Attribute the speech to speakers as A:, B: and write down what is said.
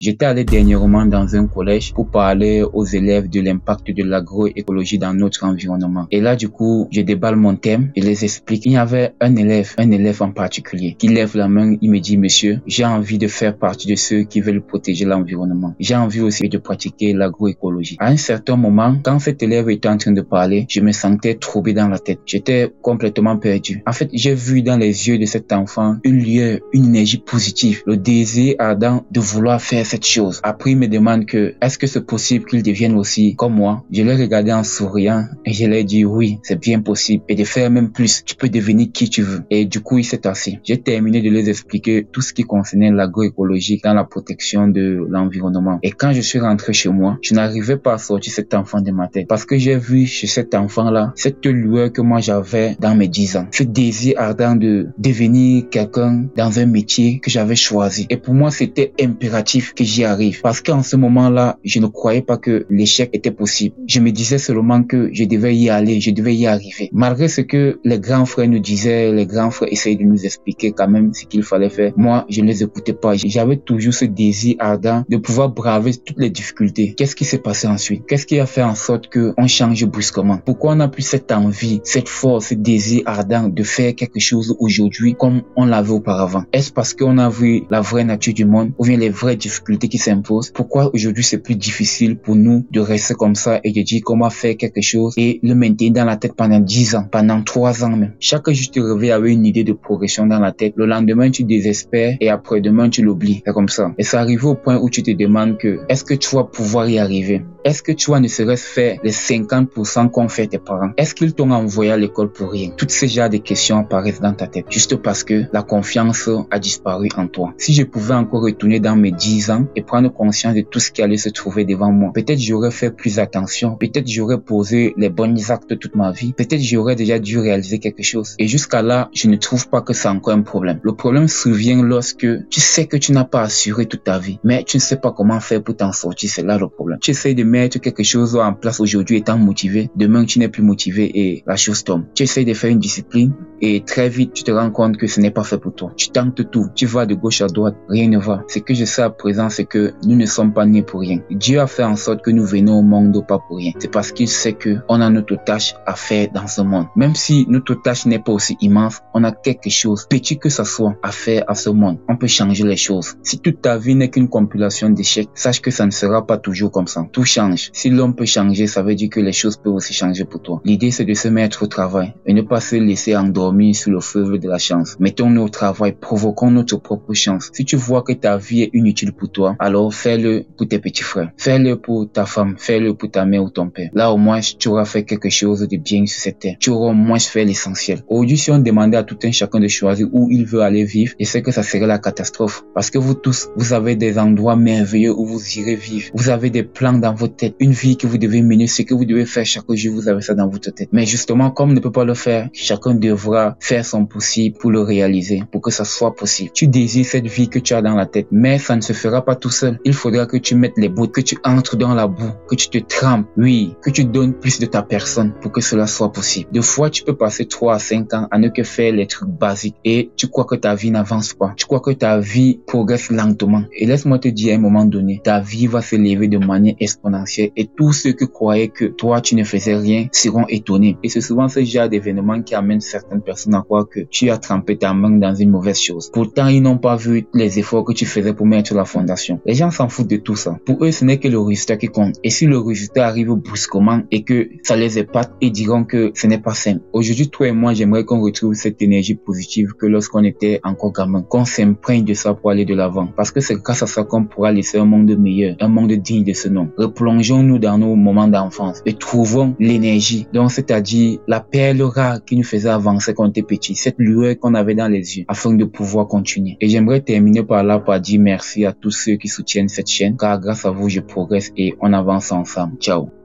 A: J'étais allé dernièrement dans un collège pour parler aux élèves de l'impact de l'agroécologie dans notre environnement. Et là, du coup, je déballe mon thème et les explique. Il y avait un élève en particulier, qui lève la main. Il me dit, monsieur, j'ai envie de faire partie de ceux qui veulent protéger l'environnement. J'ai envie aussi de pratiquer l'agroécologie. À un certain moment, quand cet élève était en train de parler, je me sentais troublé dans la tête. J'étais complètement perdu. En fait, j'ai vu dans les yeux de cet enfant une lueur, une énergie positive, le désir ardent de vouloir faire cette chose. Après, il me demande que est-ce que c'est possible qu'il devienne aussi comme moi? Je l'ai regardé en souriant et je lui ai dit oui, c'est bien possible et de faire même plus. Tu peux devenir qui tu veux. Et du coup, il s'est assis. J'ai terminé de les expliquer tout ce qui concernait l'agroécologie dans la protection de l'environnement. Et quand je suis rentré chez moi, je n'arrivais pas à sortir cet enfant de ma tête parce que j'ai vu chez cet enfant-là cette lueur que moi j'avais dans mes 10 ans. Ce désir ardent de devenir quelqu'un dans un métier que j'avais choisi. Et pour moi, c'était impératif que j'y arrive. Parce qu'en ce moment-là, je ne croyais pas que l'échec était possible. Je me disais seulement que je devais y aller, je devais y arriver. Malgré ce que les grands frères nous disaient, les grands frères essayaient de nous expliquer quand même ce qu'il fallait faire. Moi, je ne les écoutais pas. J'avais toujours ce désir ardent de pouvoir braver toutes les difficultés. Qu'est-ce qui s'est passé ensuite? Qu'est-ce qui a fait en sorte qu'on change brusquement? Pourquoi on n'a plus cette envie, cette force, ce désir ardent de faire quelque chose aujourd'hui comme on l'avait auparavant? Est-ce parce qu'on a vu la vraie nature du monde ou bien les vraies difficultés qui s'imposent? Pourquoi aujourd'hui c'est plus difficile pour nous de rester comme ça et de dire comment faire quelque chose et le maintenir dans la tête pendant 10 ans, pendant 3 ans même? Chaque jour tu te réveilles avec une idée de progression dans la tête. Le lendemain tu désespères et après-demain tu l'oublies. C'est comme ça. Et c'est arrivé au point où tu te demandes que est-ce que tu vas pouvoir y arriver? Est-ce que tu vas ne serait-ce faire les 50% qu'ont fait tes parents? Est-ce qu'ils t'ont envoyé à l'école pour rien? Toutes ces genres de questions apparaissent dans ta tête juste parce que la confiance a disparu en toi. Si je pouvais encore retourner dans mes 10 ans et prendre conscience de tout ce qui allait se trouver devant moi, peut-être j'aurais fait plus attention, peut-être j'aurais posé les bons actes toute ma vie, peut-être j'aurais déjà dû réaliser quelque chose. Et jusqu'à là, je ne trouve pas que c'est encore un problème. Le problème survient lorsque tu sais que tu n'as pas assuré toute ta vie, mais tu ne sais pas comment faire pour t'en sortir. C'est là le problème. Tu essaies de mettre quelque chose en place aujourd'hui étant motivé, demain tu n'es plus motivé et la chose tombe. Tu essaies de faire une discipline et très vite tu te rends compte que ce n'est pas fait pour toi. Tu tentes tout, tu vas de gauche à droite, rien ne va. Ce que je sais à présent, c'est que nous ne sommes pas nés pour rien. Dieu a fait en sorte que nous venons au monde pas pour rien. C'est parce qu'il sait que on a notre tâche à faire dans ce monde. Même si notre tâche n'est pas aussi immense, on a quelque chose, petit que ça soit, à faire à ce monde. On peut changer les choses. Si toute ta vie n'est qu'une compilation d'échecs, sache que ça ne sera pas toujours comme ça. Tout change. Si l'homme peut changer, ça veut dire que les choses peuvent aussi changer pour toi. L'idée, c'est de se mettre au travail et ne pas se laisser endormir sous le fleuve de la chance. Mettons-nous au travail, provoquons notre propre chance. Si tu vois que ta vie est inutile pour toi, alors fais-le pour tes petits frères. Fais-le pour ta femme. Fais-le pour ta mère ou ton père. Là, au moins, tu auras fait quelque chose de bien sur cette terre. Tu auras au moins fait l'essentiel. Aujourd'hui, si on demandait à tout un chacun de choisir où il veut aller vivre, je sais que ça serait la catastrophe. Parce que vous tous, vous avez des endroits merveilleux où vous irez vivre. Vous avez des plans dans votre tête. Une vie que vous devez mener, ce que vous devez faire chaque jour, vous avez ça dans votre tête. Mais justement, comme on ne peut pas le faire, chacun devra faire son possible pour le réaliser, pour que ça soit possible. Tu désires cette vie que tu as dans la tête, mais ça ne se fera pas tout seul. Il faudra que tu mettes les bouts, que tu entres dans la boue, que tu te trempes, oui, que tu donnes plus de ta personne pour que cela soit possible. Des fois, tu peux passer 3 à 5 ans à ne que faire les trucs basiques et tu crois que ta vie n'avance pas. Tu crois que ta vie progresse lentement. Et laisse-moi te dire à un moment donné, ta vie va s'élever de manière exponentielle et tous ceux qui croyaient que toi, tu ne faisais rien seront étonnés. Et c'est souvent ce genre d'événement qui amène certaines personnes à croire que tu as trempé ta main dans une mauvaise chose. Pourtant, ils n'ont pas vu les efforts que tu faisais pour mettre la fondation. Les gens s'en foutent de tout ça. Pour eux, ce n'est que le résultat qui compte. Et si le résultat arrive brusquement et que ça les épate, ils diront que ce n'est pas simple. Aujourd'hui, toi et moi, j'aimerais qu'on retrouve cette énergie positive que lorsqu'on était encore gamin, qu'on s'imprègne de ça pour aller de l'avant. Parce que c'est grâce à ça qu'on pourra laisser un monde meilleur, un monde digne de ce nom. Replongeons-nous dans nos moments d'enfance et trouvons l'énergie, donc c'est-à-dire la perle rare qui nous faisait avancer quand on était petit, cette lueur qu'on avait dans les yeux, afin de pouvoir continuer. Et j'aimerais terminer par là par dire merci à tous ceux qui soutiennent cette chaîne, car grâce à vous, je progresse et on avance ensemble. Ciao.